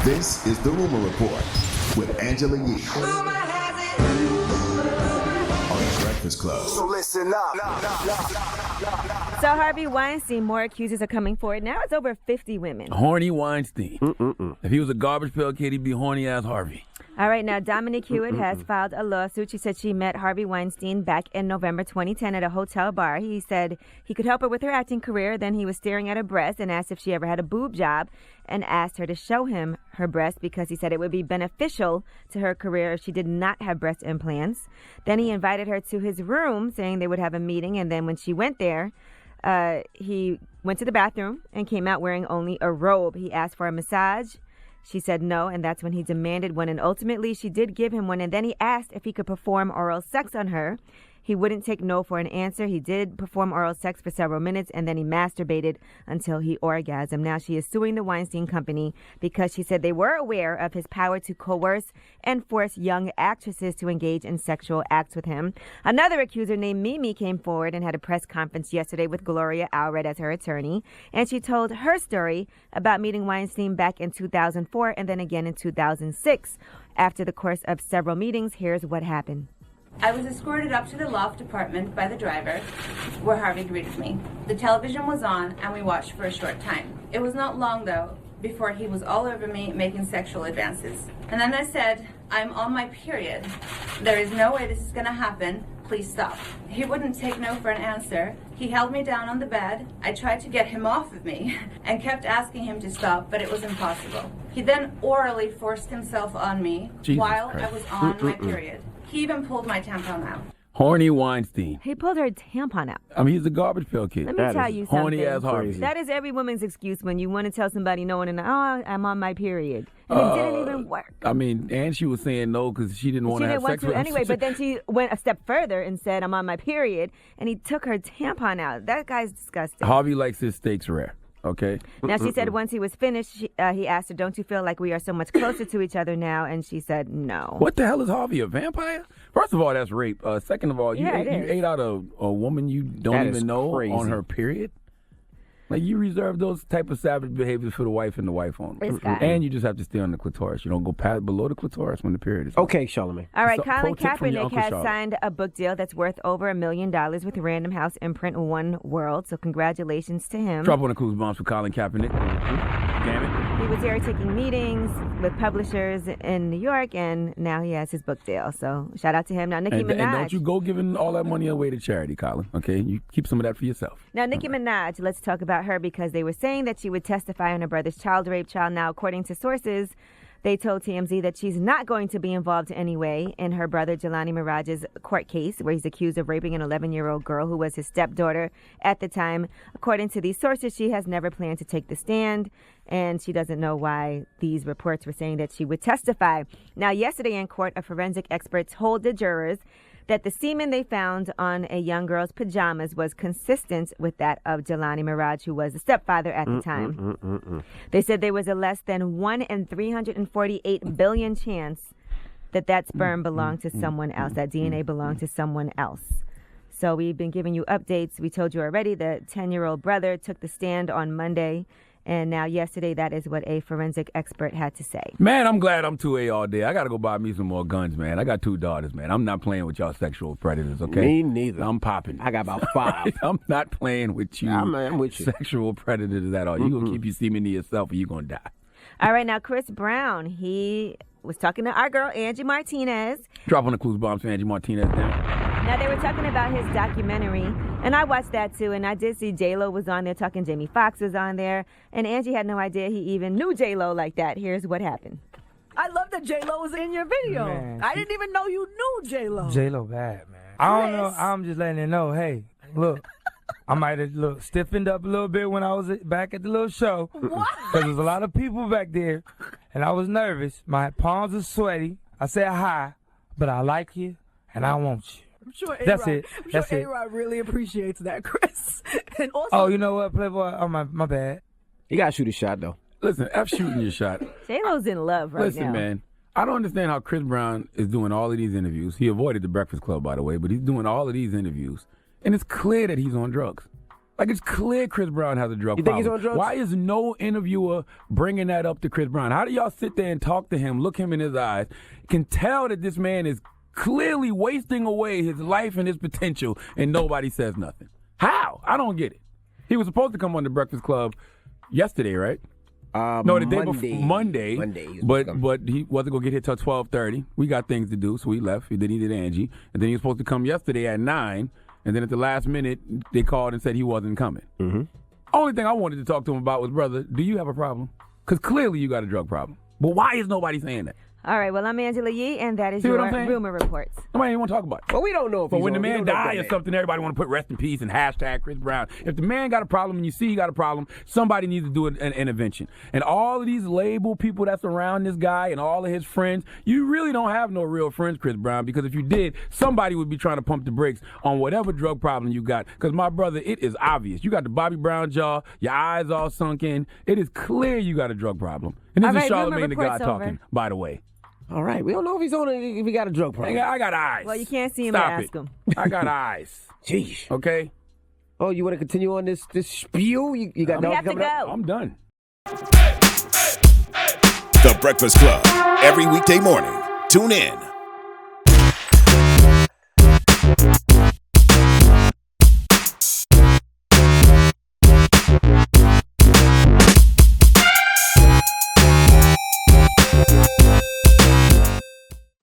This is the Rumor Report with Angela Yee on the Breakfast Club. So listen up. So Harvey Weinstein, more accusers are coming forward. Now it's over 50 women. Horny Weinstein. If he was a garbage pail kid, he'd be horny as Harvey. All right, now Dominique Hewitt has filed a lawsuit. She said she met Harvey Weinstein back in November 2010 at a hotel bar. He said he could help her with her acting career. Then he was staring at her breast and asked if she ever had a boob job and asked her to show him her breast because he said it would be beneficial to her career if she did not have breast implants. Then he invited her to his room, saying they would have a meeting. And then when she went there, he went to the bathroom and came out wearing only a robe. He asked for a massage. She said no, and that's when he demanded one. And ultimately, she did give him one. And then he asked if he could perform oral sex on her. He wouldn't take no for an answer. He did perform oral sex for several minutes, and then he masturbated until he orgasmed. Now she is suing the Weinstein Company because she said they were aware of his power to coerce and force young actresses to engage in sexual acts with him. Another accuser named Mimi came forward and had a press conference yesterday with Gloria Allred as her attorney, and she told her story about meeting Weinstein back in 2004 and then again in 2006. After the course of several meetings, here's what happened. I was escorted up to the loft apartment by the driver, where Harvey greeted me. The television was on, and we watched for a short time. It was not long, though, before he was all over me making sexual advances. And then I said, I'm on my period. There is no way this is going to happen. Please stop. He wouldn't take no for an answer. He held me down on the bed. I tried to get him off of me and kept asking him to stop, but it was impossible. He then orally forced himself on me while I was on my period. He even pulled my tampon out. Horny Weinstein. He pulled her tampon out. I mean, he's a garbage pail kid. Let me tell you something. Horny as Harvey. That is every woman's excuse when you want to tell somebody no and I'm on my period. And it didn't even work. I mean, and she was saying no because she didn't want to have sex with him. Anyway, but then she went a step further and said, I'm on my period, and he took her tampon out. That guy's disgusting. Harvey likes his steaks rare. Okay. Now, she said once he was finished, he asked her, don't you feel like we are so much closer to each other now? And she said no. What the hell is Harvey, a vampire? First of all, that's rape. Second of all, you ate out a woman you don't even know on her period? Like, you reserve those type of savage behaviors for the wife and the wife only. And you just have to stay on the clitoris. You don't go below the clitoris when the period is. Okay, Charlamagne. All right, Colin Kaepernick has signed a book deal that's worth over $1 million with Random House imprint One World. So congratulations to him. Drop on the clues bombs for Colin Kaepernick. Damn it. He was here taking meetings with publishers in New York, and now he has his book deal. So shout out to him. Now, Nicki Minaj. And don't you go giving all that money away to charity, Colin, okay? You keep some of that for yourself. Now, Nicki Minaj, let's talk about her because they were saying that she would testify on her brother's child rape trial. Now, according to sources, they told TMZ that she's not going to be involved anyway in her brother Jelani Miraj's court case where he's accused of raping an 11-year-old girl who was his stepdaughter at the time. According to these sources, she has never planned to take the stand, and she doesn't know why these reports were saying that she would testify. Now, yesterday in court, a forensic expert told the jurors that the semen they found on a young girl's pajamas was consistent with that of Jelani Miraj, who was the stepfather at the time. They said there was a less than 1 in 348 billion chance that sperm belonged to someone else, that DNA belonged to someone else. So we've been giving you updates. We told you already the 10-year-old brother took the stand on Monday. And now yesterday, that is what a forensic expert had to say. Man, I'm glad I'm 2A all day. I got to go buy me some more guns, man. I got 2 daughters, man. I'm not playing with y'all sexual predators, okay? Me neither. I'm popping. I got about 5. I'm not playing with you. I'm with you. Sexual predators at all. You're going to keep your semen to yourself or you're going to die. All right, now Chris Brown, he was talking to our girl, Angie Martinez. Drop on the clues bombs for Angie Martinez now. Now, they were talking about his documentary, and I watched that too, and I did see J.Lo was on there talking, Jamie Foxx was on there, and Angie had no idea he even knew J.Lo like that. Here's what happened. I love that J.Lo was in your video. Man, I didn't even know you knew J.Lo. J.Lo bad, man. I don't know. I'm just letting you know, hey, look, I might have stiffened up a little bit when I was back at the little show. What? Because there's a lot of people back there, and I was nervous. My palms are sweaty. I said hi, but I like you, and I want you. I'm sure A-Rod, That's it. I'm sure A-Rod really appreciates that, Chris. And also, oh, you know what, Playboy? Oh, my bad. You got to shoot a shot, though. Listen, F shooting your shot. J-Lo's in love right now. Listen, man, I don't understand how Chris Brown is doing all of these interviews. He avoided the Breakfast Club, by the way, but he's doing all of these interviews. And it's clear that he's on drugs. Like, it's clear Chris Brown has a drug problem. You think he's on drugs? Why is no interviewer bringing that up to Chris Brown? How do y'all sit there and talk to him, look him in his eyes, can tell that this man is clearly wasting away his life and his potential, and nobody says nothing? How? I don't get it. He was supposed to come on the Breakfast Club yesterday, right? No, the day before Monday. But he wasn't gonna get here till 12:30. We got things to do, so he left. Then he did Angie, and then he was supposed to come yesterday at 9. And then at the last minute, they called and said he wasn't coming. Mm-hmm. Only thing I wanted to talk to him about was, brother, do you have a problem? Because clearly you got a drug problem. But why is nobody saying that? All right, well, I'm Angela Yee, and that is your rumor reports. Nobody even want to talk about it. Well, we don't know if But when the man dies or something, everybody want to put rest in peace and hashtag Chris Brown. If the man got a problem and you see he got a problem, somebody needs to do an intervention. And all of these label people that's around this guy and all of his friends, you really don't have no real friends, Chris Brown, because if you did, somebody would be trying to pump the brakes on whatever drug problem you got. Because, my brother, it is obvious. You got the Bobby Brown jaw, your eyes all sunk in. It is clear you got a drug problem. And this is Charlamagne the God talking, by the way. All right, we don't know if if he got a drug problem. I got eyes. Well, you can't see him Stop and ask him. I got eyes. Jeez. Okay? Oh, you want to continue on this spiel? You got We have to coming up? go. I'm done. The Breakfast Club. Every weekday morning. Tune in